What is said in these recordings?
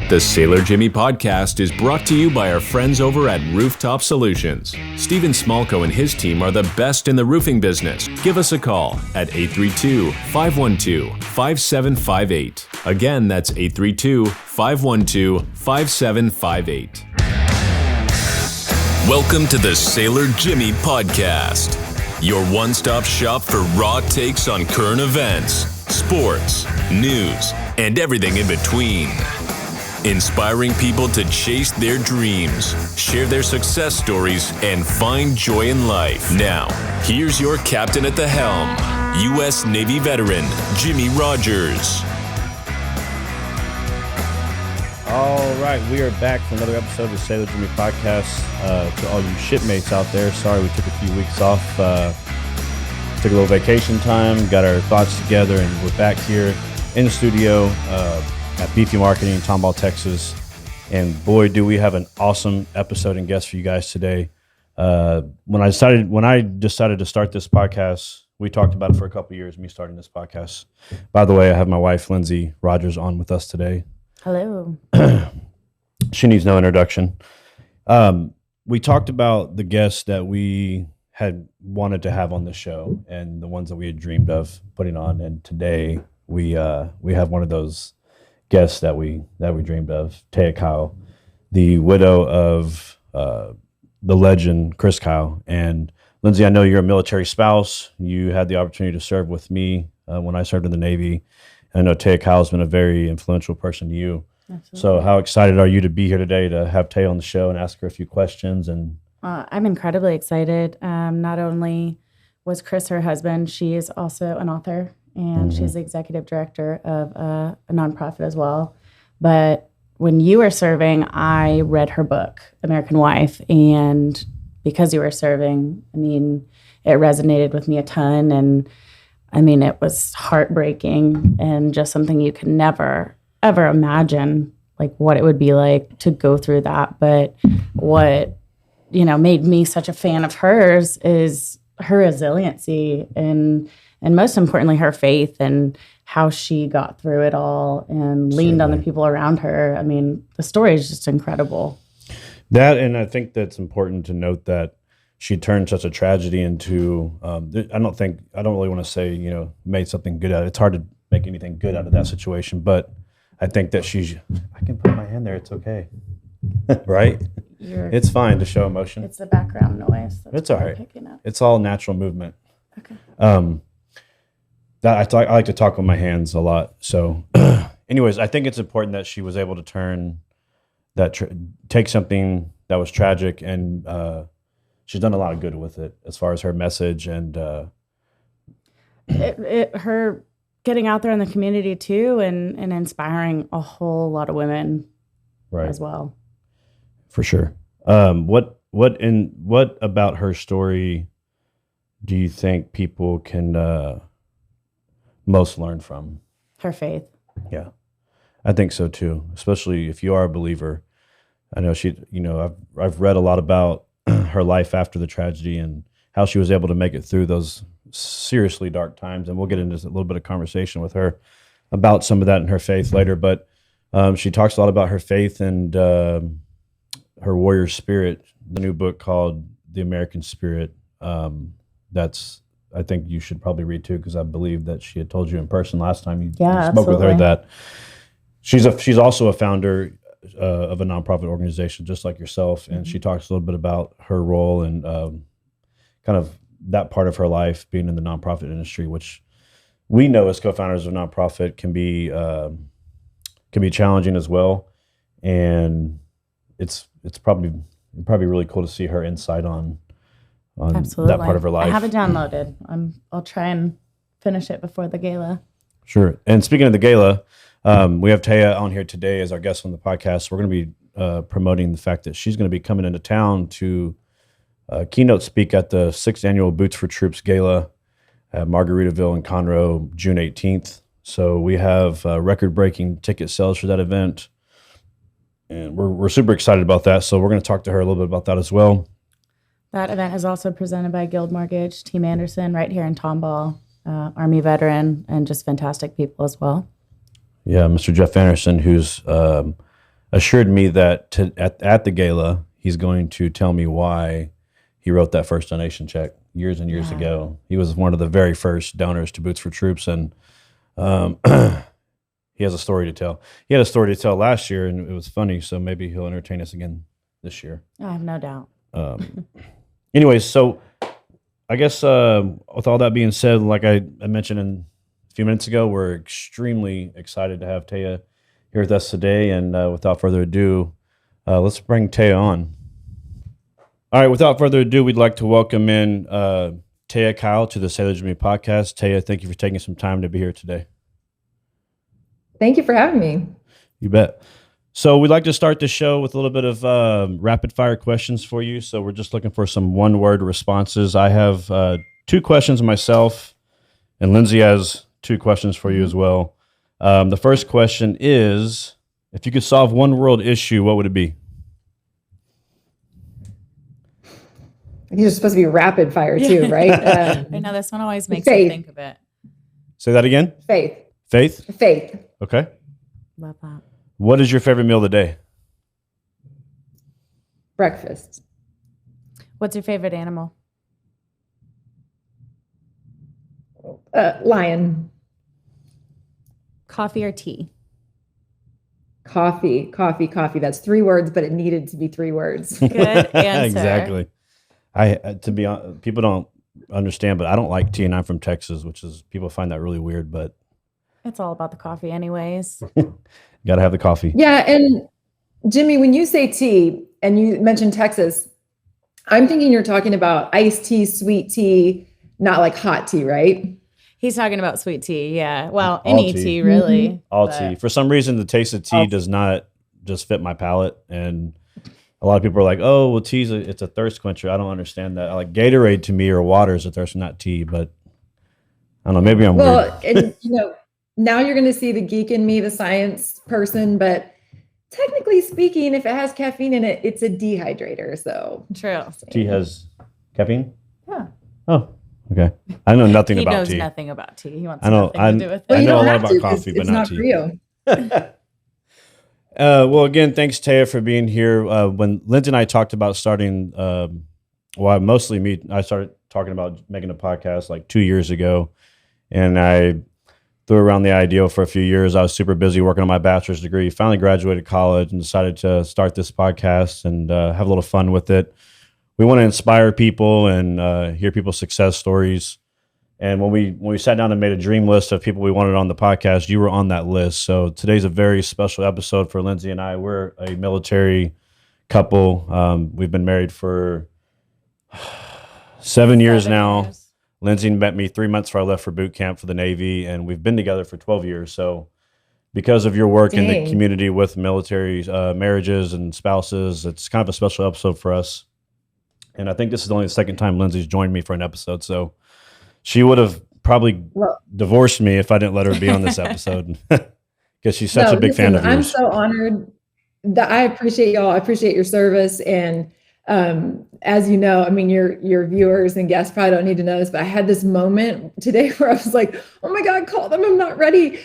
The Sailor Jimmy podcast is brought to you by our friends over at Rooftop Solutions. Steven Smolko and his team are the best in the roofing business. Give us a call at 832-512-5758. Again, that's 832-512-5758. Welcome to the Sailor Jimmy podcast, your one-stop shop for raw takes on current events, sports, news, and everything in between. Inspiring people to chase their dreams, share their success stories, and find joy in life. Now, here's your captain at the helm, U.S. Navy veteran, Jimmy Rogers. All right, we are back for another episode of the Sailor Jimmy podcast. To all you shipmates out there, sorry we took a few weeks off. Took a little vacation time, got our thoughts together, and we're back here in the studio at Beefy Marketing in Tomball, Texas. And boy, do we have an awesome episode and guest for you guys today. When I decided to start this podcast, we talked about it for a couple of years, me starting this podcast. By the way, I have my wife, Lindsey Rogers, on with us today. Hello. She needs no introduction. We talked about the guests that we had wanted to have on the show and the ones that we had dreamed of putting on. And today we have one of those guests that we dreamed of, Taya Kyle, the widow of the legend Chris Kyle. And Lindsey, I know you're a military spouse. You had the opportunity to serve with me when I served in the Navy. I know Taya Kyle has been a very influential person to you. Absolutely. So how excited are you to be here today to have Taya on the show and ask her a few questions? And I'm incredibly excited. Not only was Chris her husband, she is also an author, and she's the executive director of a nonprofit as well. But when you were serving, I read her book, American Wife, and because you were serving, I mean, it resonated with me a ton, and I mean, it was heartbreaking and just something you could never, ever imagine, like what it would be like to go through that. But what, made me such a fan of hers is her resiliency and most importantly, her faith and how she got through it all and leaned on the people around her. I mean, the story is just incredible. That, and I think that's important to note that she turned such a tragedy into, I don't really want to say, made something good out of it. It's hard to make anything good out of that situation, but I think that I can put my hand there, it's okay. Right? It's fine to show emotion. It's the background noise. It's all right. Picking up. It's all natural movement. Okay. I like to talk with my hands a lot. So anyways, I think it's important that she was able to turn that, take something that was tragic and, she's done a lot of good with it as far as her message and her getting out there in the community too and inspiring a whole lot of women as well. For sure. What about her story do you think people can most learn from? Her faith. Yeah, I think so too, especially if you are a believer. I know I've read a lot about her life after the tragedy and how she was able to make it through those seriously dark times. And we'll get into a little bit of conversation with her about some of that in her faith later. But she talks a lot about her faith and her warrior spirit, the new book called The American Spirit. I think you should probably read too, because I believe that she had told you in person last time you spoke with her that she's also a founder of a nonprofit organization just like yourself, and she talks a little bit about her role and kind of that part of her life being in the nonprofit industry, which we know as co-founders of a nonprofit can be challenging as well, and it's probably really cool to see her insight on Absolutely. that part of her life. I have it downloaded. I'll try and finish it before the gala. Sure. And speaking of the gala, we have Taya on here today as our guest on the podcast. We're going to be promoting the fact that she's going to be coming into town to keynote speak at the 6th annual Boots for Troops Gala at Margaritaville in Conroe, June 18th. So we have record-breaking ticket sales for that event, and we're super excited about that. So we're going to talk to her a little bit about that as well. That event is also presented by Guild Mortgage, Team Anderson, right here in Tomball, Army veteran, and just fantastic people as well. Yeah, Mr. Jeff Anderson, who's assured me that at the gala, he's going to tell me why he wrote that first donation check years and years ago. He was one of the very first donors to Boots for Troops, and he has a story to tell. He had a story to tell last year, and it was funny, so maybe he'll entertain us again this year. I have no doubt. Anyways, so I guess with all that being said, like I mentioned a few minutes ago, we're extremely excited to have Taya here with us today, and without further ado, let's bring Taya on. All right, without further ado, we'd like to welcome in Taya Kyle to the Sailor Jimmy podcast. Taya, thank you for taking some time to be here today. Thank you for having me. You bet. So we'd like to start the show with a little bit of rapid fire questions for you. So we're just looking for some one-word responses. I have 2 questions myself, and Lindsey has 2 questions for you as well. The first question is, if you could solve one world issue, what would it be? These are supposed to be rapid fire too, right? I know this one always makes me think of it. Say that again? Faith. Faith? Okay. Love that. What is your favorite meal of the day? Breakfast. What's your favorite animal? Lion. Coffee or tea? Coffee. That's 3 words, but it needed to be 3 words. Good answer. Exactly. To be honest, people don't understand, but I don't like tea, and I'm from Texas, which is, people find that really weird, but It's all about the coffee anyways. got to have the coffee. Yeah, and Jimmy, when you say tea and you mentioned Texas, I'm thinking you're talking about iced tea, sweet tea, not like hot tea, right? He's talking about sweet tea, yeah. Well, any tea really. All tea. For some reason, the taste of tea does not just fit my palate, and a lot of people are like, "Oh, well, tea's it's a thirst quencher." I don't understand that. Like Gatorade to me or water is a thirst, not tea. But I don't know. Maybe I'm weird. And now you're going to see the geek in me, the science person, but technically speaking, if it has caffeine in it, it's a dehydrator. So true. Tea has caffeine? Yeah. Oh, okay. I know nothing He about knows tea. nothing about tea. He wants I know. nothing to do with Well, it. you know a don't lot have about to, coffee, but it's not for tea. you. Well, again, thanks, Taya, for being here. When Lindsey and I talked about starting, I started talking about making a podcast like 2 years ago, and I threw around the idea for a few years. I was super busy working on my bachelor's degree, finally graduated college, and decided to start this podcast and have a little fun with it. We want to inspire people and hear people's success stories. And when we sat down and made a dream list of people we wanted on the podcast, you were on that list. So today's a very special episode for Lindsey and I. We're a military couple. We've been married for 7 years now. Lindsey met me 3 months before I left for boot camp for the Navy, and we've been together for 12 years. So because of your work in the community with military marriages and spouses, it's kind of a special episode for us. And I think this is only the second time Lindsey's joined me for an episode. So she would have probably divorced me if I didn't let her be on this episode because she's such a big fan of yours. I'm so honored that I appreciate y'all. I appreciate your service. And as you know, I mean, your viewers and guests probably don't need to know this, but I had this moment today where I was like, oh my God, call them. I'm not ready.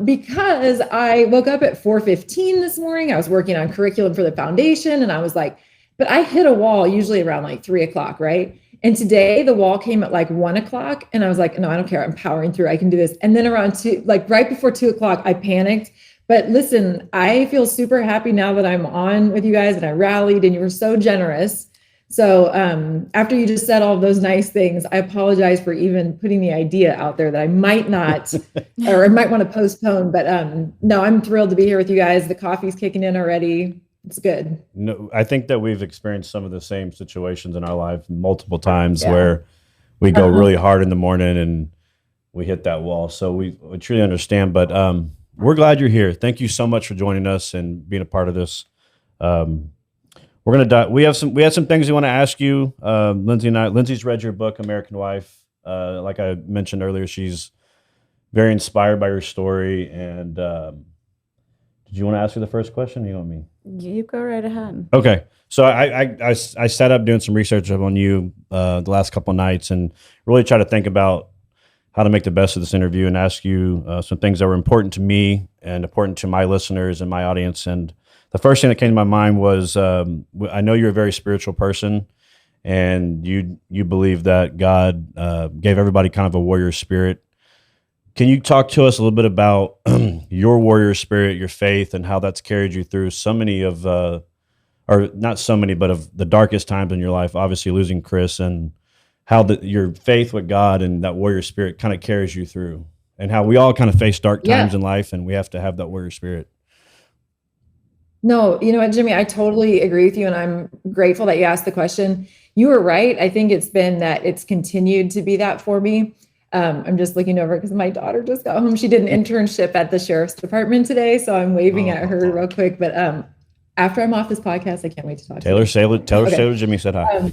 Because I woke up at 4:15 this morning. I was working on curriculum for the foundation. And I was like, but I hit a wall usually around like 3 o'clock, right? And today the wall came at like 1 o'clock and I was like, no, I don't care. I'm powering through. I can do this. And then around 2, like right before 2 o'clock, I panicked. But listen, I feel super happy now that I'm on with you guys and I rallied and you were so generous. So after you just said all of those nice things, I apologize for even putting the idea out there that I might not, or I might want to postpone. But no, I'm thrilled to be here with you guys. The coffee's kicking in already. It's good. No, I think that we've experienced some of the same situations in our life multiple times where we go really hard in the morning and we hit that wall. So we truly understand, but we're glad you're here. Thank you so much for joining us and being a part of this. We're going to we had some things we want to ask you. Lindsey and I, Lindsey's read your book, American Wife. Like I mentioned earlier, she's very inspired by your story. And did you want to ask her the first question? Or you want me? You go right ahead. Okay. So I sat up doing some research on you the last couple of nights and really try to think about how to make the best of this interview and ask you some things that were important to me and important to my listeners and my audience. And the first thing that came to my mind was I know you're a very spiritual person, and you believe that God gave everybody kind of a warrior spirit. Can you talk to us a little bit about your warrior spirit, your faith, and how that's carried you through so many of, or not so many, but of the darkest times in your life, obviously losing Chris, and how your faith with God and that warrior spirit kind of carries you through, and how we all kind of face dark times in life, and we have to have that warrior spirit. No, you know what, Jimmy, I totally agree with you. And I'm grateful that you asked the question. You were right. I think it's been that it's continued to be that for me. I'm just looking over because my daughter just got home. She did an internship at the sheriff's department today. So I'm waving at her real quick. But after I'm off this podcast, I can't wait to talk to you. Taylor Jimmy said hi.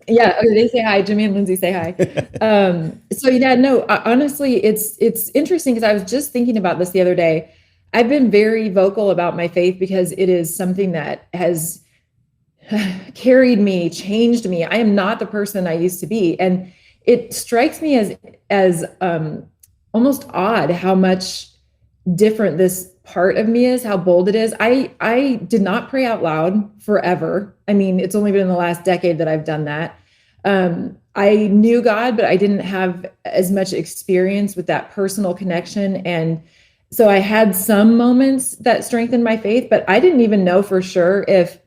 Yeah, okay, they say hi. Jimmy and Lindsay say hi. So yeah, no, honestly, it's interesting because I was just thinking about this the other day. I've been very vocal about my faith because it is something that has carried me, changed me. I am not the person I used to be. And it strikes me as almost odd how much different this part of me is, how bold it is. I did not pray out loud forever. I mean, it's only been in the last decade that I've done that. I knew God, but I didn't have as much experience with that personal connection. And so I had some moments that strengthened my faith, but I didn't even know for sure if,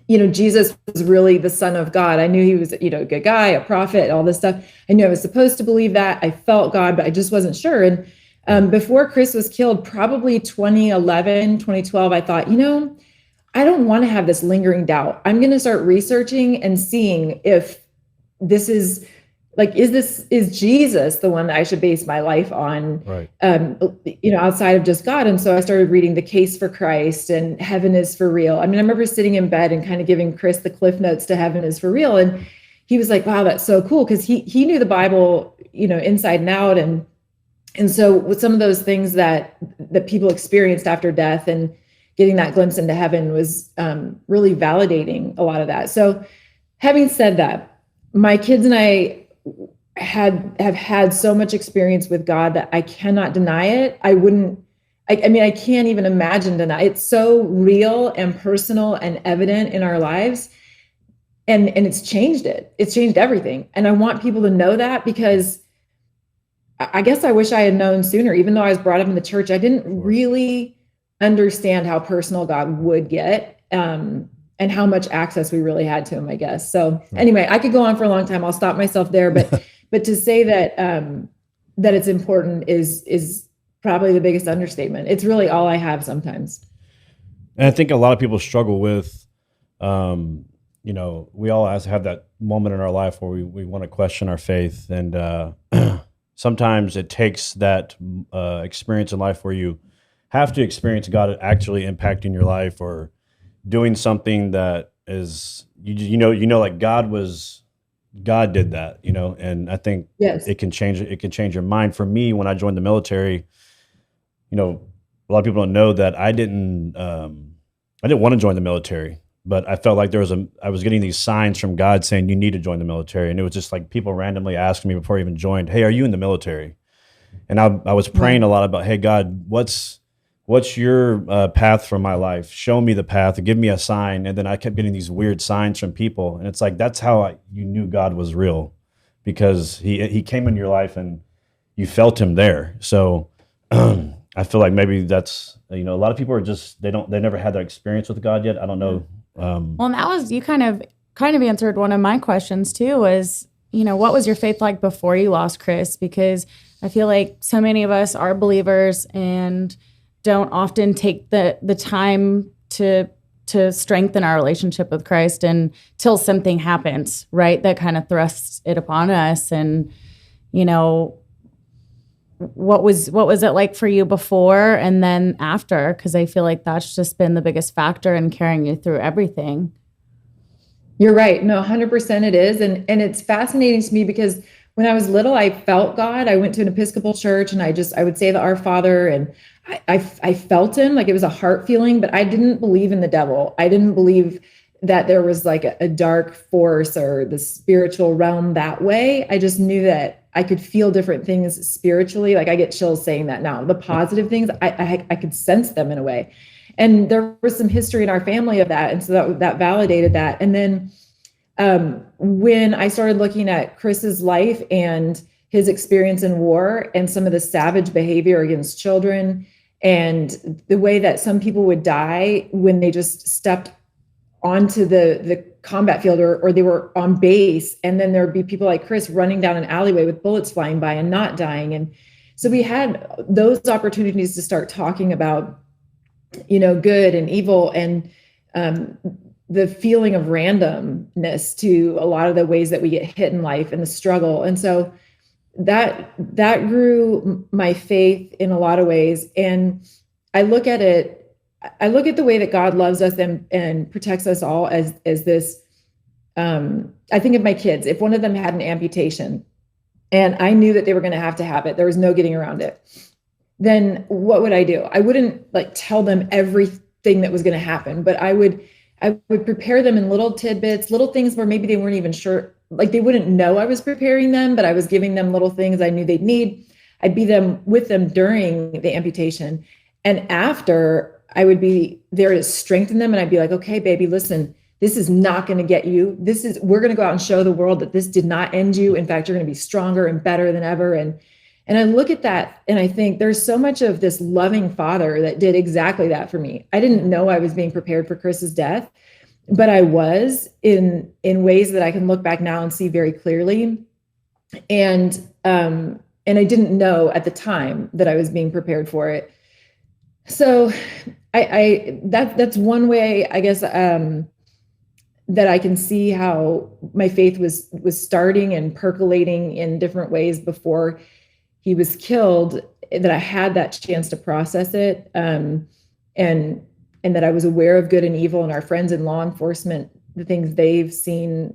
Jesus was really the Son of God. I knew he was, a good guy, a prophet, all this stuff. I knew I was supposed to believe that. I felt God, but I just wasn't sure. And before Chris was killed, probably 2011, 2012, I thought, I don't want to have this lingering doubt. I'm going to start researching and seeing if this is is Jesus the one that I should base my life on, right? Outside of just God. And so I started reading The Case for Christ and Heaven is for Real. I mean, I remember sitting in bed and kind of giving Chris the cliff notes to Heaven is for Real. And he was like, wow, that's so cool. Cause he knew the Bible, inside and out. And so with some of those things that people experienced after death and getting that glimpse into heaven was really validating a lot of that. So having said that, my kids and I have had so much experience with God that I cannot deny it. I can't even imagine deny it. It's so real and personal and evident in our lives. And it's changed it. It's changed everything. And I want people to know that, because I guess I wish I had known sooner. Even though I was brought up in the church, I didn't really understand how personal God would get, and how much access we really had to him, I guess. So anyway, I could go on for a long time. I'll stop myself there, but to say that that it's important is probably the biggest understatement. It's really all I have sometimes. And I think a lot of people struggle with, we all have that moment in our life where we want to question our faith, and sometimes it takes that experience in life where you have to experience God actually impacting your life, or doing something that is, like God did that, and I think it can change your mind. For me, when I joined the military, a lot of people don't know that I didn't want to join the military, but I felt like I was getting these signs from God saying, you need to join the military. And it was just like people randomly asking me before I even joined, hey, are you in the military? And I was praying a lot about, hey, God, what's your path for my life? Show me the path, give me a sign. And then I kept getting these weird signs from people. And it's like, that's how you knew God was real, because he came in your life and you felt him there. So I feel like maybe that's, a lot of people are just, they never had that experience with God yet. I don't know. Well, and that was, you kind of answered one of my questions too, was, what was your faith like before you lost Chris? Because I feel like so many of us are believers and don't often take the time to strengthen our relationship with Christ until something happens, right? That kind of thrusts it upon us. And, what was it like for you before and then after? Because I feel like that's just been the biggest factor in carrying you through everything. You're right. No, 100% it is. And it's fascinating to me because when I was little, I felt God. I went to an Episcopal church and I would say the Our Father, and I felt him, like it was a heart feeling, but I didn't believe in the devil. I didn't believe that there was like a dark force or the spiritual realm that way. I just knew that I could feel different things spiritually. Like I get chills saying that now. The positive things, I could sense them in a way. And there was some history in our family of that. And so that validated that. And then when I started looking at Chris's life and his experience in war and some of the savage behavior against children and the way that some people would die when they just stepped onto the combat field or they were on base, and then there'd be people like Chris running down an alleyway with bullets flying by and not dying. And so we had those opportunities to start talking about, good and evil and the feeling of randomness to a lot of the ways that we get hit in life and the struggle. And so that grew my faith in a lot of ways. And I look at the way that God loves us and protects us all as this. I think of my kids. If one of them had an amputation and I knew that they were going to have it, there was no getting around it, then what would I do? I wouldn't tell them everything that was going to happen, but I would prepare them in little tidbits, little things where maybe they weren't even sure, they wouldn't know I was preparing them, but I was giving them little things I knew they'd need. I'd be with them during the amputation. And after, I would be there to strengthen them. And I'd be like, okay, baby, listen, this is not going to get you. We're going to go out and show the world that this did not end you. In fact, you're going to be stronger and better than ever. And I look at that and I think there's so much of this loving father that did exactly that for me. I didn't know I was being prepared for Chris's death, but I was in ways that I can look back now and see very clearly. And I didn't know at the time that I was being prepared for it. So that's one way, I guess, that I can see how my faith was starting and percolating in different ways before he was killed, that I had that chance to process it. And that I was aware of good and evil and our friends in law enforcement, the things they've seen.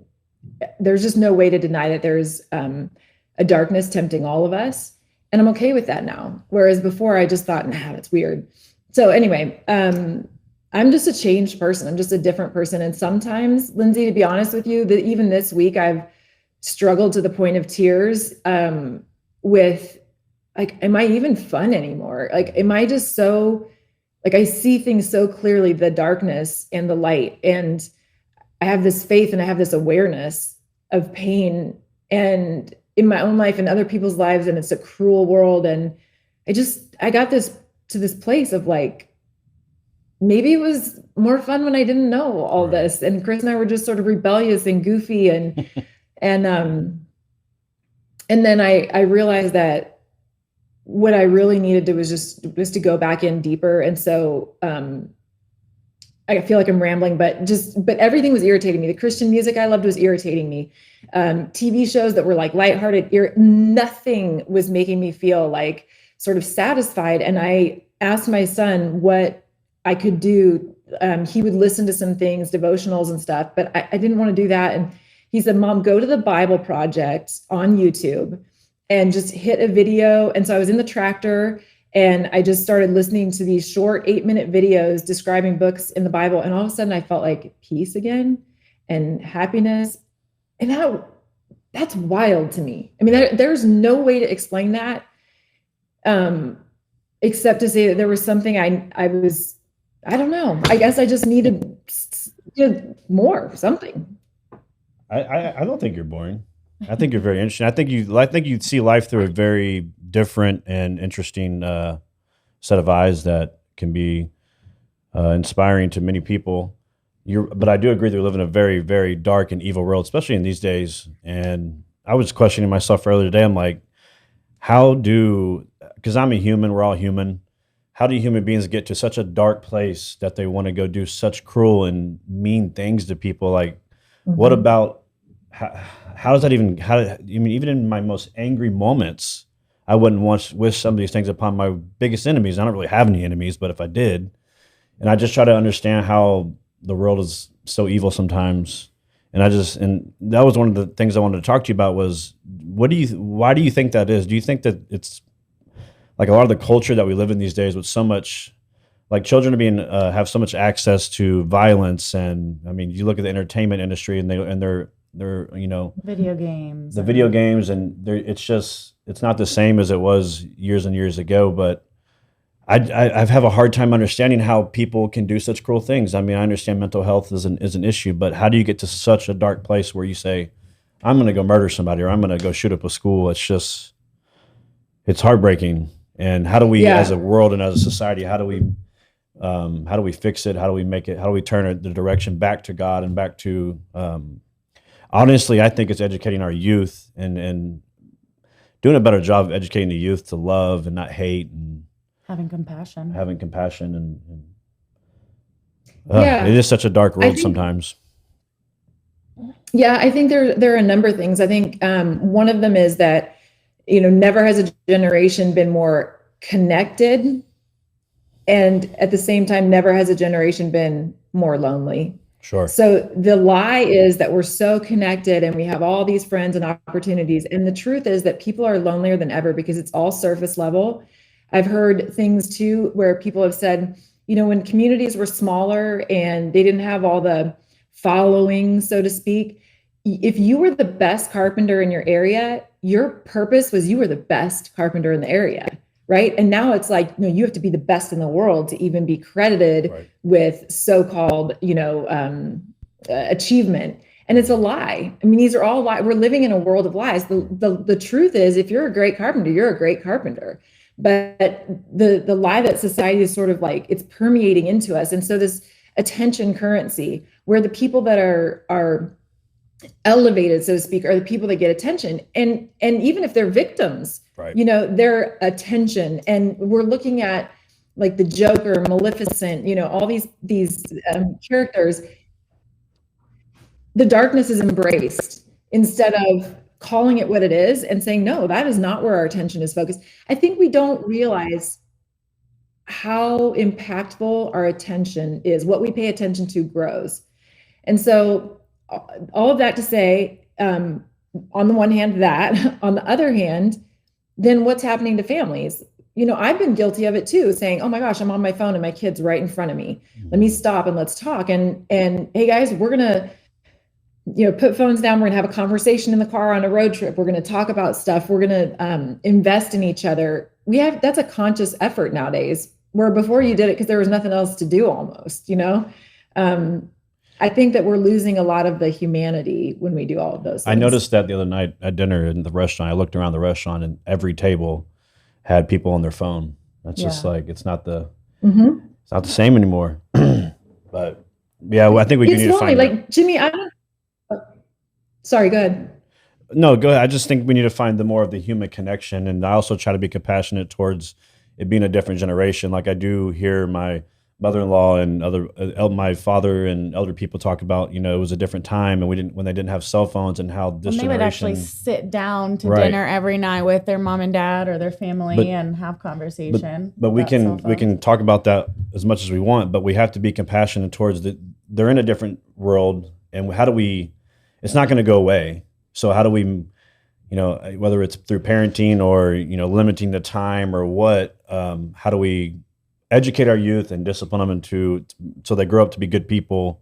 There's just no way to deny that there's a darkness tempting all of us. And I'm okay with that now. Whereas before I just thought, nah, that's weird. So anyway, I'm just a changed person. I'm just a different person. And sometimes, Lindsey, to be honest with you, that even this week I've struggled to the point of tears with am I even fun anymore? Am I just so, I see things so clearly, the darkness and the light. And I have this faith and I have this awareness of pain and in my own life and other people's lives. And it's a cruel world. And I got to this place of maybe it was more fun when I didn't know all this. And Chris and I were just sort of rebellious and goofy and then I realized that what I really needed to was to go back in deeper. And so I feel like I'm rambling, but everything was irritating me. The Christian music I loved was irritating me. TV shows that were lighthearted, nothing was making me feel sort of satisfied. And I asked my son what I could do. He would listen to some things, devotionals and stuff, but I didn't want to do that. And he said, Mom, go to the Bible Project on YouTube and just hit a video. And so I was in the tractor and I just started listening to these short 8-minute videos describing books in the Bible. And all of a sudden I felt peace again and happiness. And that's wild to me. I mean, there's no way to explain that except to say that there was something I don't know. I guess I just needed more, something. I don't think you're boring. I think you're very interesting. I think you see life through a very different and interesting set of eyes that can be inspiring to many people. But I do agree that we live in a very, very dark and evil world, especially in these days. And I was questioning myself earlier today. I'm like, because I'm a human, we're all human. How do human beings get to such a dark place that they want to go do such cruel and mean things to people? What about, how does that even, even in my most angry moments, I wouldn't wish some of these things upon my biggest enemies. I don't really have any enemies, but if I did, and I just try to understand how the world is so evil sometimes. And that was one of the things I wanted to talk to you about was, why do you think that is? Do you think that it's a lot of the culture that we live in these days with so much, children are being, have so much access to violence. And I mean, you look at the entertainment industry and they're video games, and it's not the same as it was years and years ago. But I have a hard time understanding how people can do such cruel things. I mean, I understand mental health is an issue, but how do you get to such a dark place where you say, I'm going to go murder somebody or I'm going to go shoot up a school? It's heartbreaking. And how do we, as a world and as a society, how do we fix it? How do we make it? How do we turn the direction back to God and back to, honestly, I think it's educating our youth and doing a better job of educating the youth to love and not hate and having compassion and it is such a dark world sometimes. Yeah, I think there are a number of things. I think one of them is that, never has a generation been more connected, and at the same time, never has a generation been more lonely. Sure. So the lie is that we're so connected and we have all these friends and opportunities. And the truth is that people are lonelier than ever because it's all surface level. I've heard things too where people have said, when communities were smaller and they didn't have all the following, so to speak, if you were the best carpenter in your area, your purpose was you were the best carpenter in the area. Right. And now it's like, you have to be the best in the world to even be credited with so-called, achievement. And it's a lie. I mean, these are all lies. We're living in a world of lies. The truth is, if you're a great carpenter, you're a great carpenter. But the lie that society is sort of like, it's permeating into us. And so this attention currency, where the people that are elevated, so to speak, are the people that get attention. And even if they're victims, their attention. And we're looking at like the Joker, Maleficent, all these characters. The darkness is embraced instead of calling it what it is and saying, no, that is not where our attention is focused. I think we don't realize how impactful our attention is. What we pay attention to grows. And so all of that to say, on the one hand, that, on the other hand, then what's happening to families? I've been guilty of it too, saying, oh my gosh, I'm on my phone and my kid's right in front of me. Let me stop and let's talk. And hey guys, we're going to, put phones down. We're going to have a conversation in the car on a road trip. We're going to talk about stuff. We're going to invest in each other. That's a conscious effort nowadays, where before you did it because there was nothing else to do almost, I think that we're losing a lot of the humanity when we do all of those things. I noticed that the other night at dinner in the restaurant. I looked around the restaurant and every table had people on their phone. That's just like, it's not the same anymore. But yeah, I think we need to find like Jimmy, sorry, go ahead. No, go ahead. I just think we need to find the more of the human connection. And I also try to be compassionate towards it being a different generation. Like I do hear my mother-in-law and my father and elder people talk about, it was a different time and when they didn't have cell phones and how this generation. They would actually sit down to dinner every night with their mom and dad or their family and have conversation. But we can talk about that as much as we want, but we have to be compassionate towards they're in a different world, and it's not going to go away. So how do we, whether it's through parenting or, limiting the time or what, how do we educate our youth and discipline them so they grow up to be good people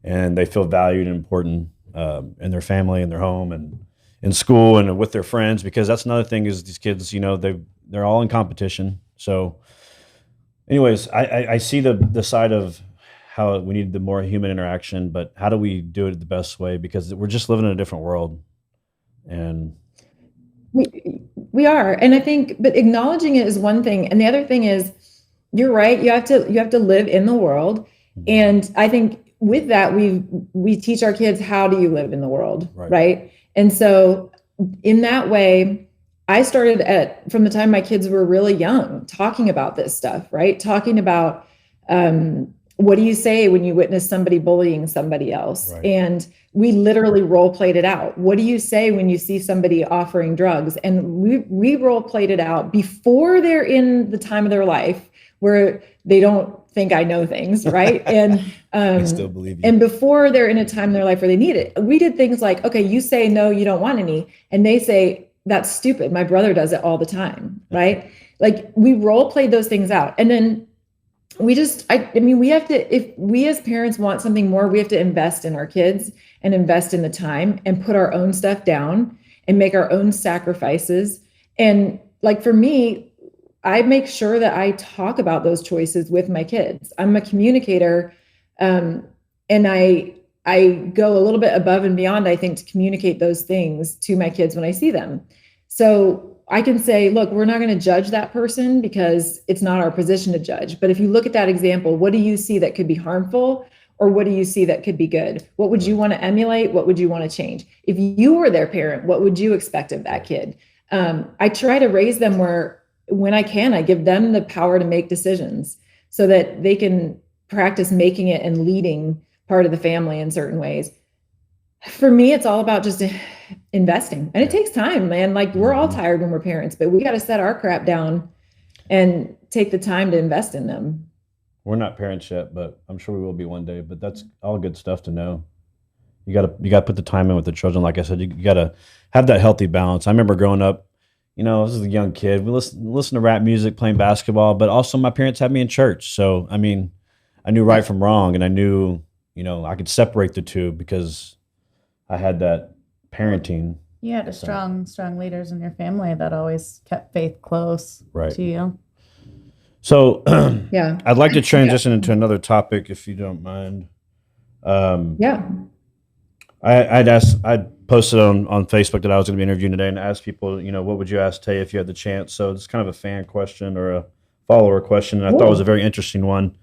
and they feel valued and important in their family and their home and in school and with their friends, because that's another thing is these kids, they're all in competition. So anyways, I see the side of how we need the more human interaction, but how do we do it the best way? Because we're just living in a different world. And we are. And I think, but acknowledging it is one thing. And the other thing is, you're right. You have to live in the world. And I think with that, we teach our kids, how do you live in the world? Right. And so in that way, I started from the time my kids were really young, talking about this stuff, right? Talking about, what do you say when you witness somebody bullying somebody else? Right. And we literally role played it out. What do you say when you see somebody offering drugs? And we role played it out before they're in the time of their life where they don't think I know things, right? And I still believe you. And before they're in a time in their life where they need it. We did things like, okay, you say no, you don't want any, and they say that's stupid. My brother does it all the time, right? Like we role played those things out, and then we just, we have to, if we as parents want something more, we have to invest in our kids and invest in the time and put our own stuff down and make our own sacrifices. And like for me, I make sure that I talk about those choices with my kids. I'm a communicator, and I go a little bit above and beyond, I think, to communicate those things to my kids when I see them. So I can say, look, we're not going to judge that person because it's not our position to judge. But if you look at that example, what do you see that could be harmful? Or what do you see that could be good? What would you want to emulate? What would you want to change? If you were their parent, what would you expect of that kid? I try to raise them where, when I can, I give them the power to make decisions so that they can practice making it and leading part of the family in certain ways. For me, it's all about just investing. And it takes time, man. Like, we're all tired when we're parents, but we got to set our crap down and take the time to invest in them. We're not parents yet, but I'm sure we will be one day. But that's all good stuff to know. You gotta put the time in with the children. Like I said, you gotta have that healthy balance. I remember growing up, you know, as a young kid, we listen to rap music, playing basketball, but also my parents had me in church. So I mean, I knew right from wrong, and I knew, you know, I could separate the two because I had that parenting. You had strong leaders in your family that always kept faith close to you. So yeah, I'd like to transition into another topic, if you don't mind. Yeah. I'd posted on Facebook that I was going to be interviewing today and asked people, you know, what would you ask Taya if you had the chance? So it's kind of a fan question or a follower question, and I thought it was a very interesting one.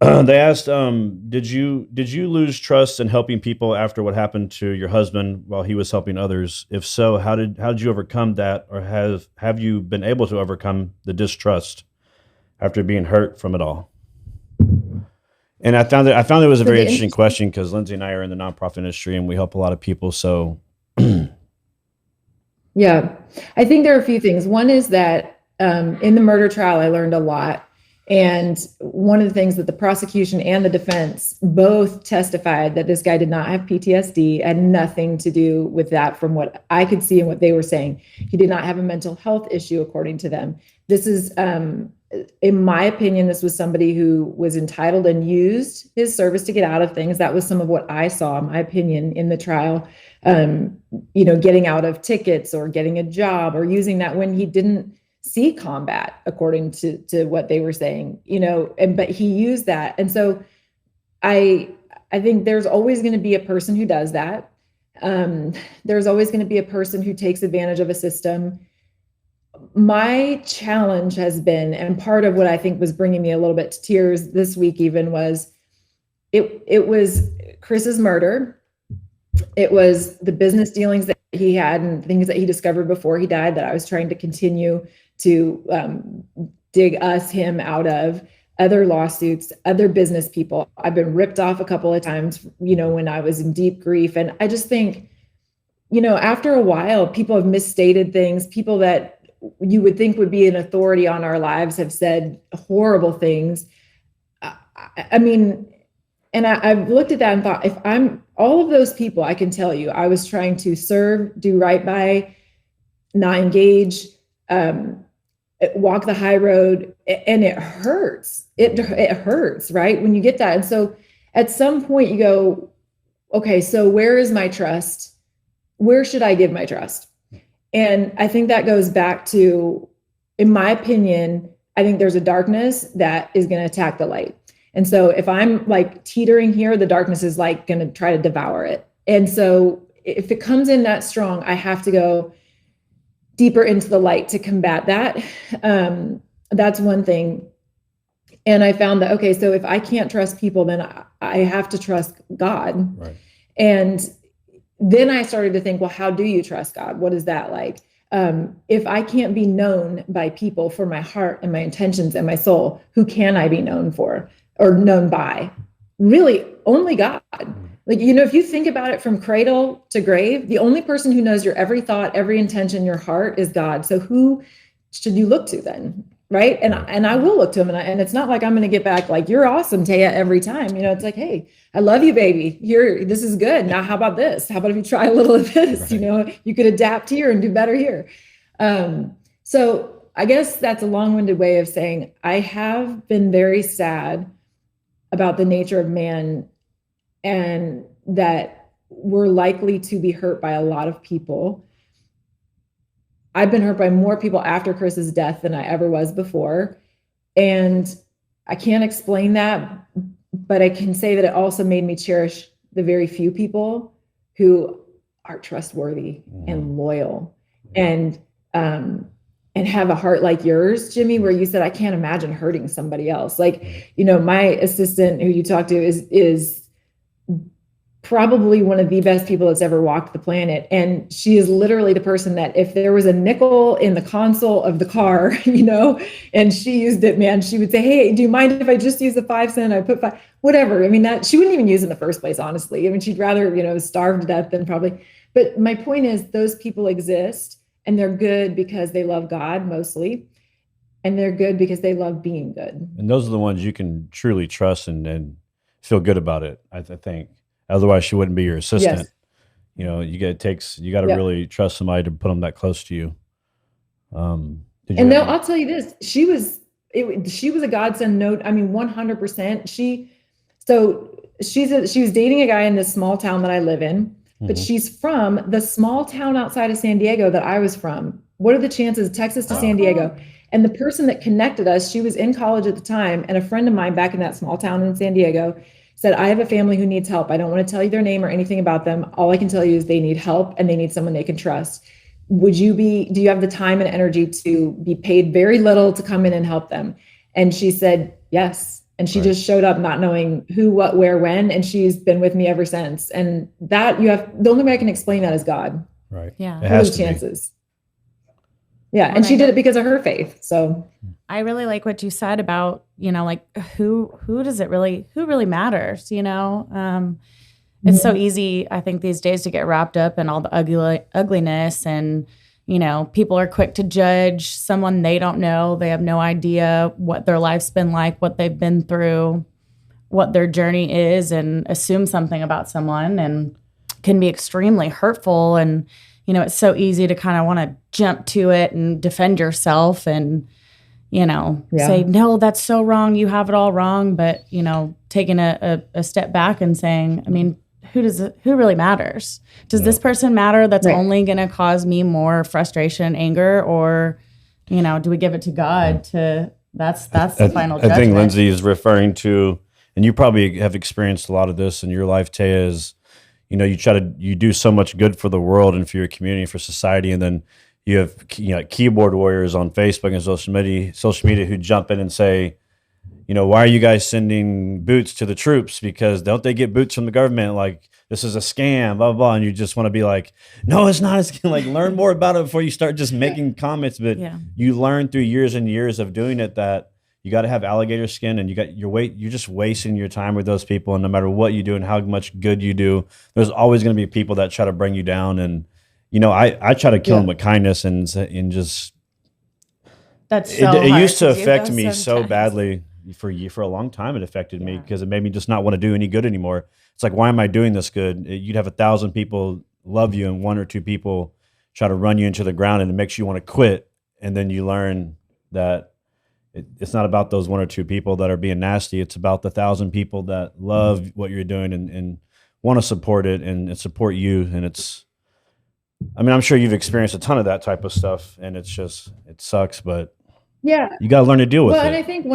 They asked, did you lose trust in helping people after what happened to your husband while he was helping others? If so, how did you overcome that, or have you been able to overcome the distrust after being hurt from it all? And I found it was a very interesting question because Lindsey and I are in the nonprofit industry and we help a lot of people. So, yeah, I think there are a few things. One is that in the murder trial, I learned a lot. And one of the things that the prosecution and the defense both testified that this guy did not have PTSD, had nothing to do with that from what I could see and what they were saying. He did not have a mental health issue, according to them. This is, in my opinion, this was somebody who was entitled and used his service to get out of things. That was some of what I saw, in my opinion, in the trial. You know, getting out of tickets or getting a job or using that when he didn't see combat, according to what they were saying, you know, but he used that. And so I think there's always going to be a person who does that. There's always going to be a person who takes advantage of a system. My challenge has been, and part of what I think was bringing me a little bit to tears this week even, was it was Chris's murder. It was the business dealings that he had and things that he discovered before he died that I was trying to continue to dig him out of, other lawsuits, other business people. I've been ripped off a couple of times, you know, when I was in deep grief. And I just think, you know, after a while, people have misstated things. People that you would think would be an authority on our lives have said horrible things. I mean, and I've looked at that and thought, if I'm all of those people, I can tell you, I was trying to serve, do right by, not engage, walk the high road, and it hurts. It hurts, right? When you get that. And so at some point you go, okay, so where is my trust? Where should I give my trust? And I think that goes back to, in my opinion, I think there's a darkness that is going to attack the light. And so if I'm like teetering here, the darkness is like going to try to devour it. And so if it comes in that strong, I have to go deeper into the light to combat that. That's one thing. And I found that, okay, so if I can't trust people, then I have to trust God. Right. And then I started to think, well, how do you trust God? What is that like? If I can't be known by people for my heart and my intentions and my soul, who can I be known for or known by? Really, only God. Like, you know, if you think about it from cradle to grave, the only person who knows your every thought, every intention, your heart is God. So who should you look to then? Right. And I will look to him. And it's not like I'm going to get back like, you're awesome, Taya, every time. You know, it's like, hey, I love you, baby. Here, this is good. Now, how about this? How about if you try a little of this? Right. You know, you could adapt here and do better here. So I guess that's a long-winded way of saying I have been very sad about the nature of man, and that we're likely to be hurt by a lot of people. I've been hurt by more people after Chris's death than I ever was before. And I can't explain that, but I can say that it also made me cherish the very few people who are trustworthy and loyal and have a heart like yours, Jimmy, where you said, I can't imagine hurting somebody else. Like, you know, my assistant who you talked to is probably one of the best people that's ever walked the planet. And she is literally the person that if there was a nickel in the console of the car, you know, and she used it, man, she would say, hey, do you mind if I just use the 5 cent? I put 5, whatever. I mean, that she wouldn't even use it in the first place, honestly. I mean, she'd rather, you know, starve to death than probably. But my point is those people exist and they're good because they love God mostly. And they're good because they love being good. And those are the ones you can truly trust and feel good about it, I think. Otherwise, she wouldn't be your assistant. Yes. You know, you got to really trust somebody to put them that close to you. I'll tell you this: she was a godsend. Note, I mean, 100%. She was dating a guy in this small town that I live in, but she's from the small town outside of San Diego that I was from. What are the chances? Texas to San Diego. And the person that connected us, she was in college at the time, and a friend of mine back in that small town in San Diego said, I have a family who needs help. I don't want to tell you their name or anything about them. All I can tell you is they need help and they need someone they can trust. Do you have the time and energy to be paid very little to come in and help them? And she said, yes. And she just showed up not knowing who, what, where, when. And she's been with me ever since. And the only way I can explain that is God. Right. Yeah. It has chances. Yeah. And she did it because of her faith. So I really like what you said about, you know, like who really matters, you know? It's so easy, I think, these days to get wrapped up in all the ugliness and, you know, people are quick to judge someone they don't know. They have no idea what their life's been like, what they've been through, what their journey is, and assume something about someone, and can be extremely hurtful. And, you know, it's so easy to kind of want to jump to it and defend yourself and, you know, say, no, that's so wrong. You have it all wrong. But, you know, taking a step back and saying, I mean, who really matters? Does this person matter that's only going to cause me more frustration, anger, or, you know, do we give it to God that's the final judgment? I think Lindsey is referring to, and you probably have experienced a lot of this in your life, Taya, is, you know, you do so much good for the world and for your community, for society, and then you have, you know, keyboard warriors on Facebook and social media who jump in and say, you know, why are you guys sending boots to the troops? Because don't they get boots from the government? Like, this is a scam, blah, blah, blah. And you just want to be like, no, it's not a scam. Like, learn more about it before you start just making comments. But you learn through years and years of doing it that you got to have alligator skin, and you're just wasting your time with those people. And no matter what you do and how much good you do, there's always going to be people that try to bring you down. And, you know, I try to kill them with kindness and just, that's so it used to hard affect me sometimes. so badly. For a long time, it affected me because it made me just not want to do any good anymore. It's like, why am I doing this good? You'd have 1,000 people love you and 1 or 2 people try to run you into the ground, and it makes you want to quit. And then you learn that it's not about those 1 or 2 people that are being nasty. It's about the 1,000 people that love what you're doing and want to support it and support you. And I mean, I'm sure you've experienced a ton of that type of stuff, and it sucks, but you got to learn to deal with it. And I think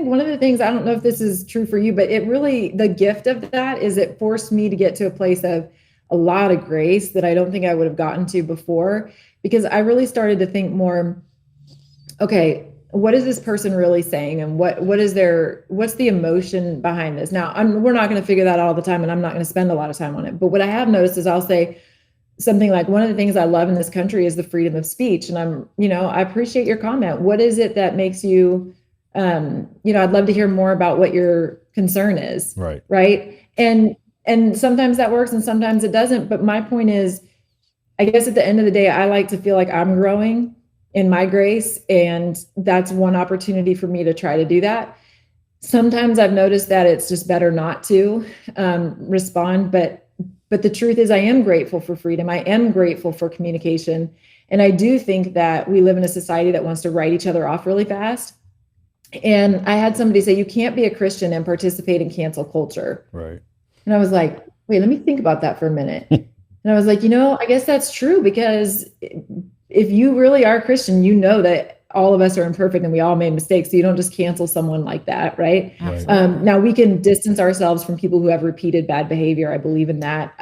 one of the things, I don't know if this is true for you, but the gift of that is it forced me to get to a place of a lot of grace that I don't think I would have gotten to before, because I really started to think more, okay, what is this person really saying? And what's the emotion behind this? Now, we're not going to figure that out all the time, and I'm not going to spend a lot of time on it. But what I have noticed is I'll say something like, one of the things I love in this country is the freedom of speech. And I appreciate your comment. What is it that makes you, I'd love to hear more about what your concern is. Right. And sometimes that works and sometimes it doesn't. But my point is, I guess at the end of the day, I like to feel like I'm growing in my grace. And that's one opportunity for me to try to do that. Sometimes I've noticed that it's just better not to respond. But the truth is, I am grateful for freedom. I am grateful for communication. And I do think that we live in a society that wants to write each other off really fast. And I had somebody say, you can't be a Christian and participate in cancel culture. Right. And I was like, wait, let me think about that for a minute. And I was like, I guess that's true, because if you really are Christian, you know that all of us are imperfect and we all made mistakes. So you don't just cancel someone like that, right? Now we can distance ourselves from people who have repeated bad behavior. I believe in that.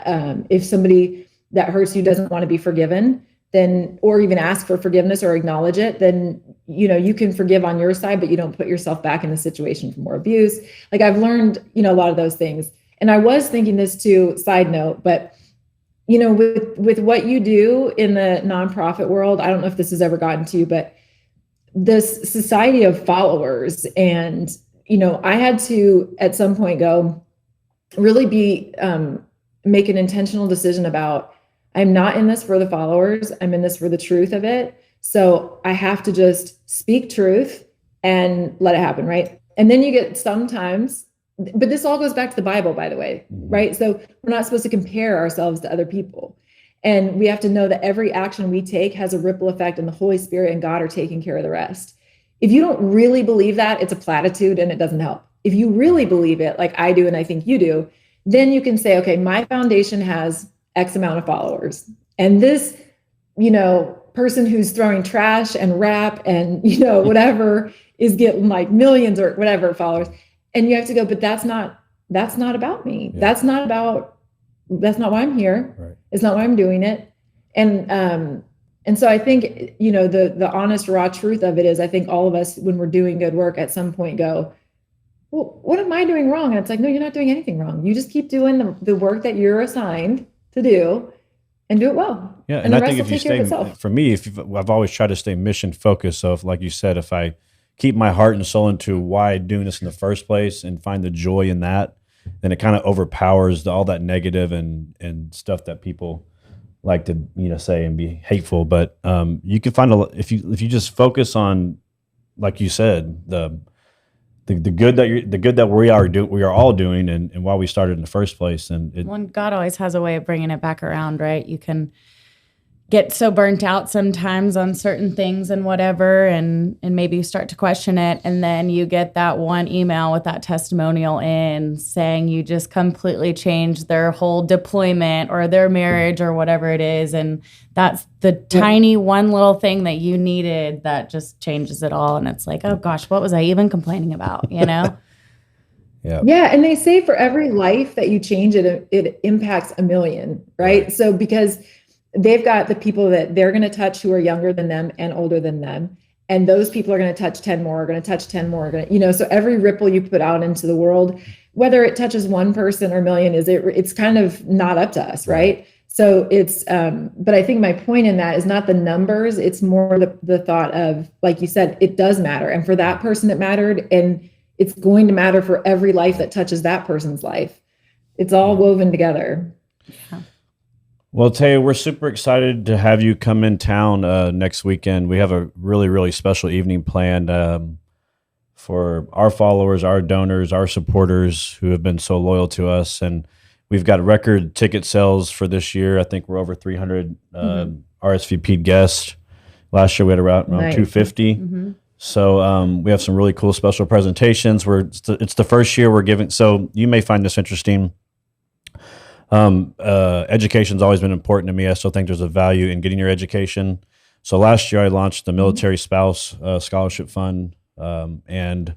If somebody that hurts you doesn't want to be forgiven, then, or even ask for forgiveness or acknowledge it, then, you can forgive on your side, but you don't put yourself back in the situation for more abuse. Like I've learned, a lot of those things. And I was thinking this too, side note, but with what you do in the nonprofit world, I don't know if this has ever gotten to you, but this society of followers, and, I had to at some point go really make an intentional decision about, I'm not in this for the followers. I'm in this for the truth of it. So I have to just speak truth and let it happen. Right. And then you get sometimes, but this all goes back to the Bible, by the way, right? So we're not supposed to compare ourselves to other people. And we have to know that every action we take has a ripple effect, and the Holy Spirit and God are taking care of the rest. If you don't really believe that, it's a platitude and it doesn't help. If you really believe it, like I do, and I think you do, then you can say, okay, my foundation has X amount of followers. And this, person who's throwing trash and rap and, whatever is getting like millions or whatever followers. And you have to go, but that's not about me. Yeah. That's not why I'm here. Right. It's not why I'm doing it. And so I think, the honest, raw truth of it is, I think all of us, when we're doing good work, at some point go, well, what am I doing wrong? And it's like, no, you're not doing anything wrong. You just keep doing the work that you're assigned to do and do it well. Yeah. And I think if you stay, for me, I've always tried to stay mission focused. So if, like you said, if I keep my heart and soul into why I'm doing this in the first place and find the joy in that, then it kind of overpowers all that negative and stuff that people like to say and be hateful. But you can find if you just focus on, like you said, the good that we are all doing, and why we started in the first place. And God always has a way of bringing it back around, right? You can get so burnt out sometimes on certain things and whatever, and maybe you start to question it, and then you get that one email with that testimonial in saying you just completely changed their whole deployment or their marriage or whatever it is, and that's the tiny one little thing that you needed that just changes it all. And it's like, oh gosh, what was I even complaining about, Yeah. Yeah. And they say for every life that you change, it impacts 1 million, right? So because they've got the people that they're going to touch who are younger than them and older than them. And those people are going to touch 10 more, are going to touch 10 more, so every ripple you put out into the world, whether it touches one person or 1 million, it's kind of not up to us. Right. So it's, but I think my point in that is not the numbers. It's more the thought of, like you said, it does matter. And for that person, it mattered. And it's going to matter for every life that touches that person's life. It's all woven together. Yeah. Well, Taya, we're super excited to have you come in town next weekend. We have a really, really special evening planned for our followers, our donors, our supporters who have been so loyal to us. And we've got record ticket sales for this year. I think we're over 300 RSVP'd guests. Last year we had around 250. Mm-hmm. So we have some really cool special presentations. It's the first year we're giving. So you may find this interesting. Education's always been important to me. I still think there's a value in getting your education. So last year I launched the Military Spouse Scholarship Fund, and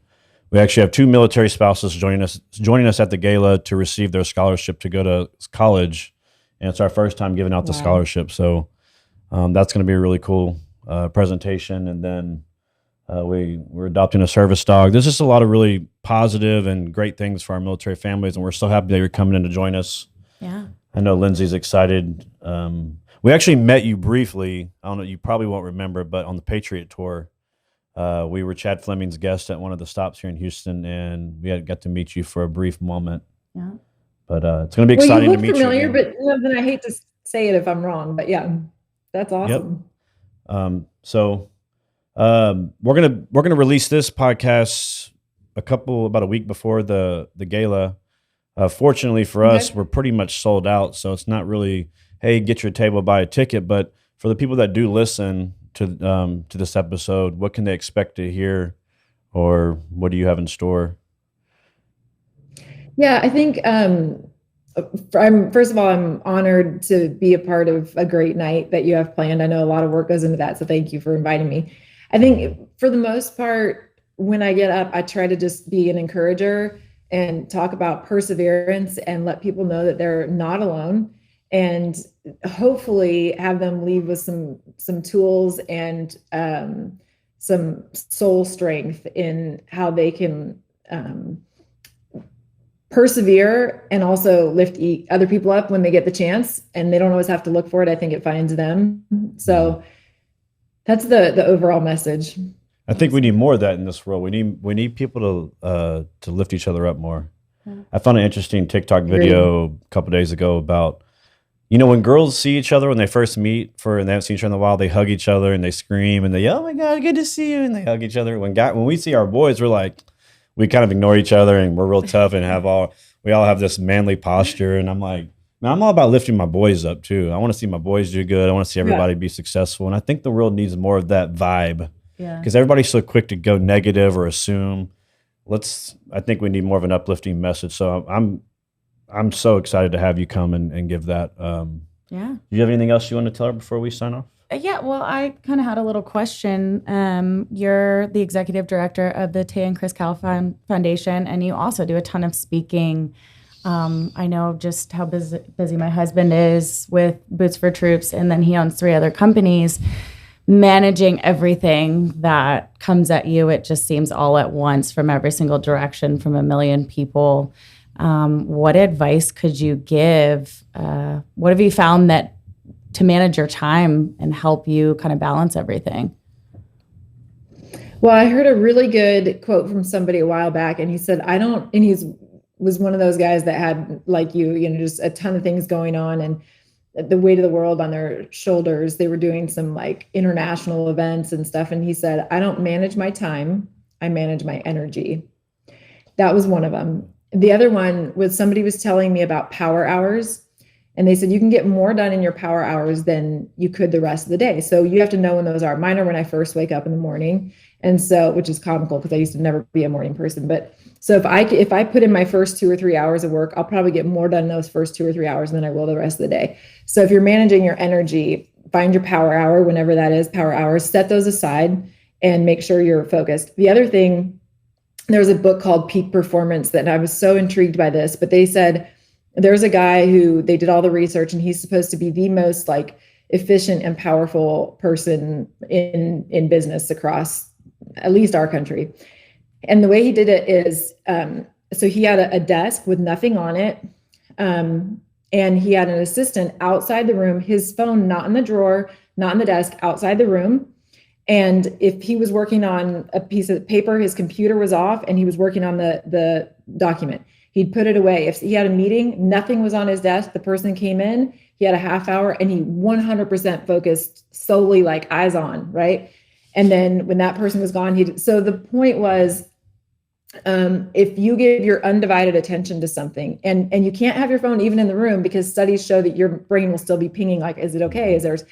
we actually have 2 military spouses joining us at the gala to receive their scholarship to go to college, and it's our first time giving out the scholarship. So that's going to be a really cool presentation, and then we're adopting a service dog. There's just a lot of really positive and great things for our military families, and we're so happy that you're coming in to join us. Yeah. I know Lindsey's excited. We actually met you briefly. I don't know, you probably won't remember, but on the Patriot Tour, we were Chad Fleming's guest at one of the stops here in Houston, and we got to meet you for a brief moment. Yeah. But it's going to be exciting to meet familiar, you again. But then I hate to say it if I'm wrong, but yeah, that's awesome. Yep. So we're gonna release this podcast about a week before the gala. Fortunately for us, we're pretty much sold out, so it's not really, hey, get your table, buy a ticket. But for the people that do listen to this episode, what can they expect to hear, or what do you have in store? Yeah, I think First of all, I'm honored to be a part of a great night that you have planned. I know a lot of work goes into that, so thank you for inviting me. I think for the most part, when I get up, I try to just be an encourager and talk about perseverance and let people know that they're not alone, and hopefully have them leave with some tools and some soul strength in how they can persevere and also lift other people up when they get the chance, and they don't always have to look for it. I think it finds them. So that's the overall message. I think we need more of that in this world. We need people to lift each other up more. Yeah. I found an interesting TikTok video a couple days ago about, when girls see each other when they first meet and they haven't seen each other in a while, they hug each other and they scream and they, oh my God, good to see you, and they hug each other. When we see our boys, we're like, we kind of ignore each other and we're real tough and we all have this manly posture. And I'm like, man, I'm all about lifting my boys up too. I want to see my boys do good. I want to see everybody be successful. And I think the world needs more of that vibe. Yeah. Because everybody's so quick to go negative or assume. I think we need more of an uplifting message. So I'm so excited to have you come and give that. Yeah. Do you have anything else you want to tell her before we sign off? Yeah, well, I kind of had a little question. You're the executive director of the Taya and Chris Kyle Foundation, and you also do a ton of speaking. I know just how busy my husband is with Boots for Troops, and then he owns 3 other companies. Managing everything that comes at you, it just seems all at once from every single direction from a million people. What advice could you give? What have you found to manage your time and help you kind of balance everything? Well, I heard a really good quote from somebody a while back, and he said, was one of those guys that had, like just a ton of things going on and the weight of the world on their shoulders. They were doing some like international events and stuff. And he said, I don't manage my time, I manage my energy. That was one of them. The other one was somebody was telling me about power hours. And they said, you can get more done in your power hours than you could the rest of the day. So you have to know when those are. Mine are when I first wake up in the morning. And so, which is comical because I used to never be a morning person. But so if I put in my first 2 or 3 hours of work, I'll probably get more done in those first 2 or 3 hours than I will the rest of the day. So if you're managing your energy, find your power hour, whenever that is, power hours, set those aside and make sure you're focused. The other thing, there's a book called Peak Performance that I was so intrigued by this, but they said, there's a guy who they did all the research and he's supposed to be the most like efficient and powerful person in business across at least our country. And the way he did it is, so he had a desk with nothing on it. And he had an assistant outside the room, his phone, not in the drawer, not in the desk, outside the room. And if he was working on a piece of paper, his computer was off and he was working on the document. He'd put it away. If he had a meeting, nothing was on his desk. The person came in, he had a half hour and he 100% focused solely, like eyes on, right? And then when that person was gone, so the point was, if you give your undivided attention to something, and you can't have your phone even in the room because studies show that your brain will still be pinging, like, is it okay? Is there's,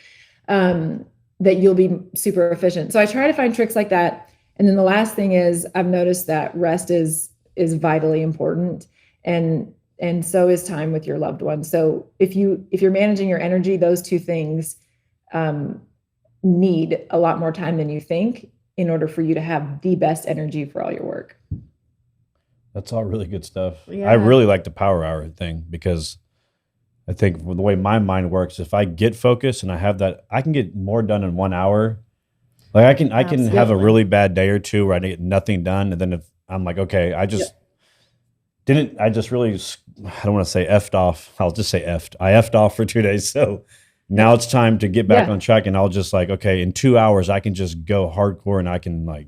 that you'll be super efficient. So I try to find tricks like that. And then the last thing is I've noticed that rest is vitally important. And so is time with your loved ones. So if you're managing your energy, those 2 things need a lot more time than you think in order for you to have the best energy for all your work. That's all really good stuff. Yeah. I really like the power hour thing because I think the way my mind works, if I get focused and I have that, I can get more done in 1 hour. Like I can have a really bad day or 2 where I get nothing done. And then if I'm like, okay, I just really, I don't want to say effed off. I'll just say effed. I effed off for 2 days. So now it's time to get back on track. And I'll just like, okay, in 2 hours, I can just go hardcore and I can like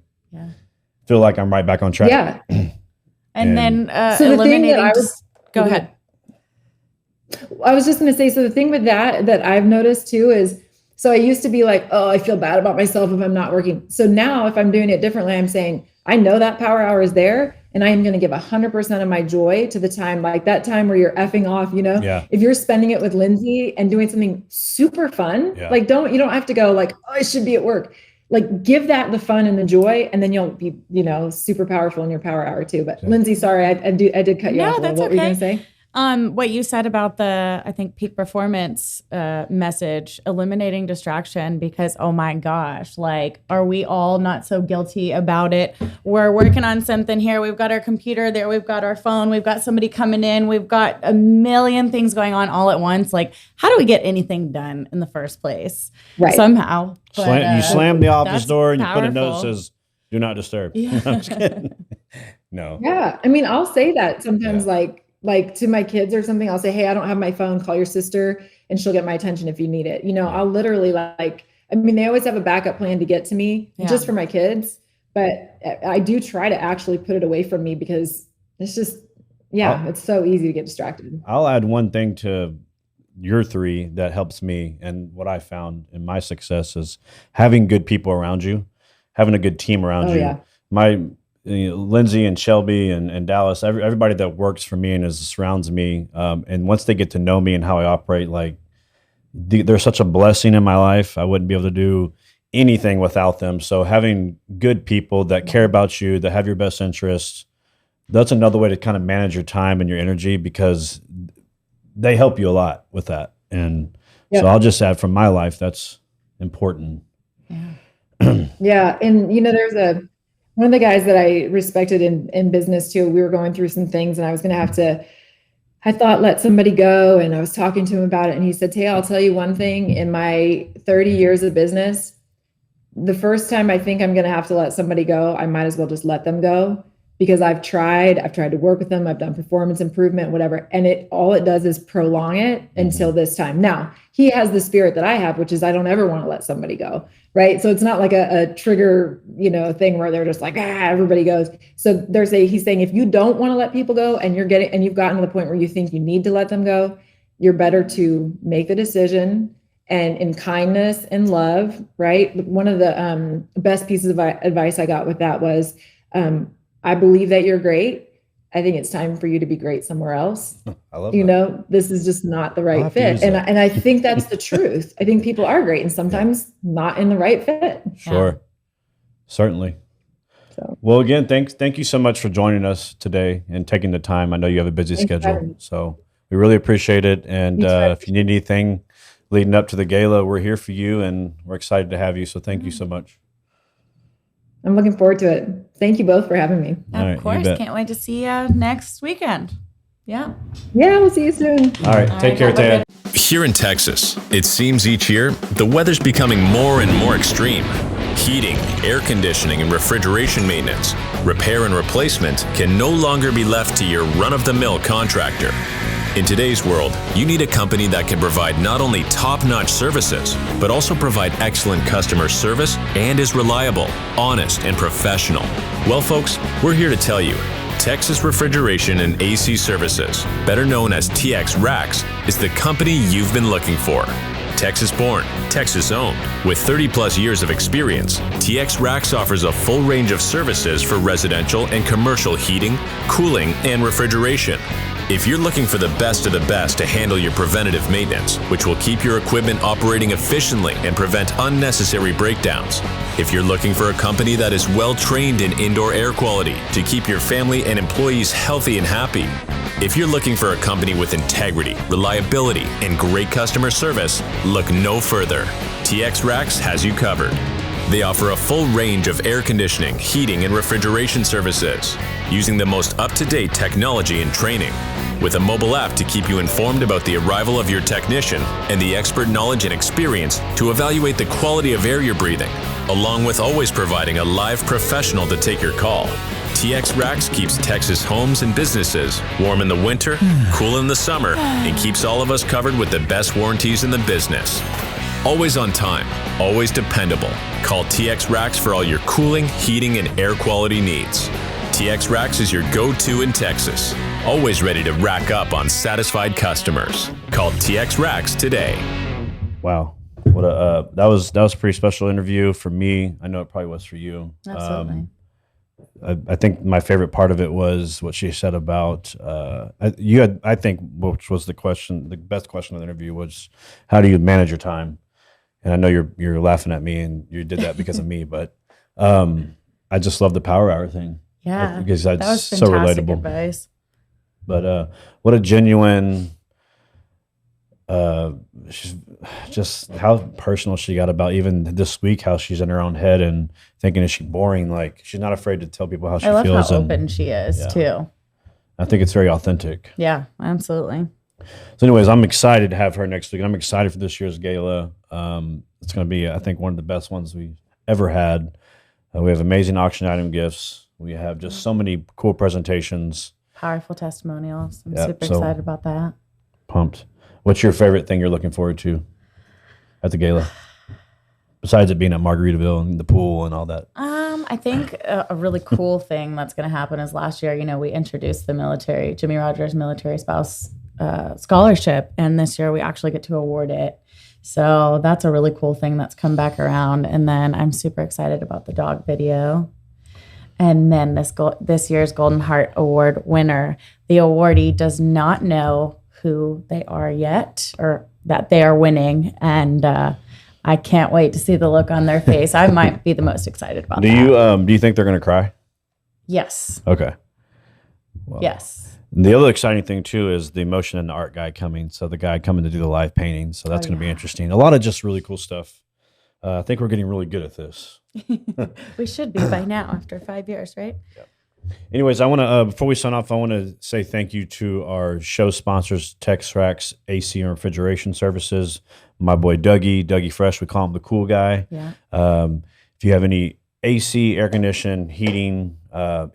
feel like I'm right back on track. Yeah. And then so eliminating, go ahead. I was just going to say, so the thing with that I've noticed too is, so I used to be like, oh, I feel bad about myself if I'm not working. So now if I'm doing it differently, I'm saying, I know that power hour is there and I am going to give 100% of my joy to the time, like that time where you're effing off, if you're spending it with Lindsey and doing something super fun, like you don't have to go like, oh, I should be at work. Like give that the fun and the joy, and then you'll be, super powerful in your power hour too. But Lindsey, sorry, I did cut you off. No, that's what okay. were you going to say? What you said about I think peak performance message, eliminating distraction, because oh my gosh, like, are we all not so guilty about it? We're working on something here. We've got our computer there. We've got our phone. We've got somebody coming in. We've got a million things going on all at once. Like, how do we get anything done in the first place? Right. Somehow. You slam the office door and you powerful. put a note that says, "Do not disturb." Yeah. I'm just kidding. No. Yeah. I mean, I'll say that sometimes, like to my kids or something, I'll say, hey, I don't have my phone, call your sister and she'll get my attention if you need it. I'll literally they always have a backup plan to get to me just for my kids, but I do try to actually put it away from me because it's just, it's so easy to get distracted. I'll add one thing to your three that helps me, and what I found in my success is having good people around you, having a good team around you. Yeah. Lindsey and Shelby and Dallas, everybody that works for me and surrounds me, and once they get to know me and how I operate, like they're such a blessing in my life. I wouldn't be able to do anything without them. So having good people that care about you, that have your best interests, that's another way to kind of manage your time and your energy, because they help you a lot with that. And so I'll just add from my life, that's important. Yeah. Yeah. And there's one of the guys that I respected in business too, we were going through some things and I was going to have to, I thought, let somebody go. And I was talking to him about it. And he said, Taya, I'll tell you one thing, in my 30 years of business, the first time I think I'm going to have to let somebody go, I might as well just let them go, because I've tried to work with them. I've done performance improvement, whatever. And all it does is prolong it until this time. Now he has the spirit that I have, which is I don't ever want to let somebody go. Right. So it's not like a trigger, thing where they're just like, everybody goes. So he's saying, if you don't want to let people go and you've gotten to the point where you think you need to let them go, you're better to make the decision, and in kindness and love. Right. One of the best pieces of advice I got with that was, I believe that you're great. I think it's time for you to be great somewhere else. I love that. This is just not the right fit. And I think that's the truth. I think people are great and sometimes not in the right fit. Sure. Certainly. So. Well, again, thank you so much for joining us today and taking the time. I know you have a busy schedule, so we really appreciate it. And if you need anything leading up to the gala, we're here for you and we're excited to have you. So thank you so much. I'm looking forward to it. Thank you both for having me. Of course. Can't wait to see you next weekend. Yeah. Yeah, we'll see you soon. All right. Take care, Taya. Here in Texas, it seems each year the weather's becoming more and more extreme. Heating, air conditioning, and refrigeration maintenance, repair and replacement can no longer be left to your run-of-the-mill contractor. In today's world, you need a company that can provide not only top-notch services, but also provide excellent customer service and is reliable, honest, and professional. Well, folks, we're here to tell you, Texas Refrigeration and AC Services, better known as TX Racks, is the company you've been looking for. Texas-born, Texas-owned. With 30-plus years of experience, TX Racks offers a full range of services for residential and commercial heating, cooling, and refrigeration. If you're looking for the best of the best to handle your preventative maintenance, which will keep your equipment operating efficiently and prevent unnecessary breakdowns. If you're looking for a company that is well trained in indoor air quality to keep your family and employees healthy and happy. If you're looking for a company with integrity, reliability, and great customer service, look no further. TX Racks has you covered. They offer a full range of air conditioning, heating, and refrigeration services, using the most up-to-date technology and training, with a mobile app to keep you informed about the arrival of your technician and the expert knowledge and experience to evaluate the quality of air you're breathing, along with always providing a live professional to take your call. TX Racks keeps Texas homes and businesses warm in the winter, cool in the summer, and keeps all of us covered with the best warranties in the business. Always on time, always dependable. Call TX Racks for all your cooling, heating, and air quality needs. TX Racks is your go-to in Texas. Always ready to rack up on satisfied customers. Call TX Racks today. Wow. What a that was a pretty special interview for me. I know it probably was for you. Absolutely. I think my favorite part of it was what she said about I think, which was the best question of the interview was, how do you manage your time? And I know you're laughing at me, and you did that because of me, but I just love the power hour thing. Yeah, because that was so fantastic relatable. advice. But what a genuine, she's just how personal she got about even this week, how she's in her own head and thinking, is she boring? Like, she's not afraid to tell people how she I feels. love how open she is too. I think it's very authentic. Yeah, absolutely. So anyways, I'm excited to have her next week. I'm excited for this year's gala. It's going to be, I think, one of the best ones we've ever had. We have amazing auction item gifts. We have just so many cool presentations. Powerful testimonials. I'm super excited about that. Pumped. What's your favorite thing you're looking forward to at the gala? Besides it being at Margaritaville and the pool and all that. I think a really cool thing that's going to happen is last year, we introduced the Jimmy Rogers Military Spouse Scholarship, and this year we actually get to award it. So that's a really cool thing that's come back around. And then I'm super excited about the dog video. And then this year's Golden Heart Award winner, the awardee does not know who they are yet or that they are winning. And I can't wait to see the look on their face. I might be the most excited about that. Do you think they're going to cry? Yes. Okay. Well, yes. The other exciting thing too is the motion and the art guy coming. So the guy coming to do the live painting. So that's going to be interesting. A lot of just really cool stuff. I think we're getting really good at this. We should be by now after 5 years, right? Yep. Anyways, I want to, before we sign off, I want to say thank you to our show sponsors, Textrax AC and Refrigeration Services. My boy Dougie Fresh, we call him the cool guy. Yeah. If you have any AC, air conditioning, heating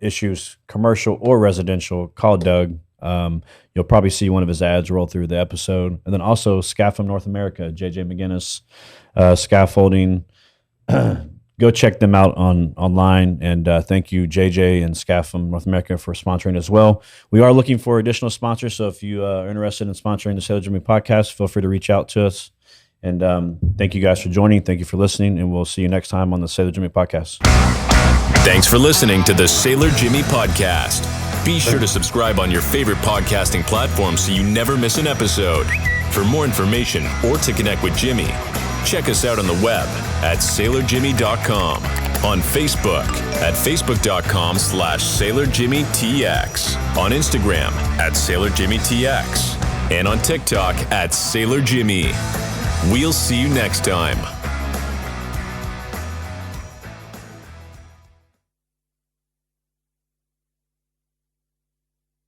issues, commercial or residential, call Doug. You'll probably see one of his ads roll through the episode. And then also Scaffold North America, JJ McGinnis, Scaffolding. Go check them out online. And thank you, JJ and Scaffold North America, for sponsoring as well. We are looking for additional sponsors. So if you are interested in sponsoring the Sailor Jimmy podcast, feel free to reach out to us. And thank you guys for joining. Thank you for listening. And we'll see you next time on the Sailor Jimmy podcast. Thanks for listening to the Sailor Jimmy podcast. Be sure to subscribe on your favorite podcasting platform so you never miss an episode. For more information or to connect with Jimmy, check us out on the web at sailorjimmy.com, on Facebook at facebook.com/SailorJimmyTX, on Instagram at SailorJimmyTX, and on TikTok at SailorJimmy. We'll see you next time.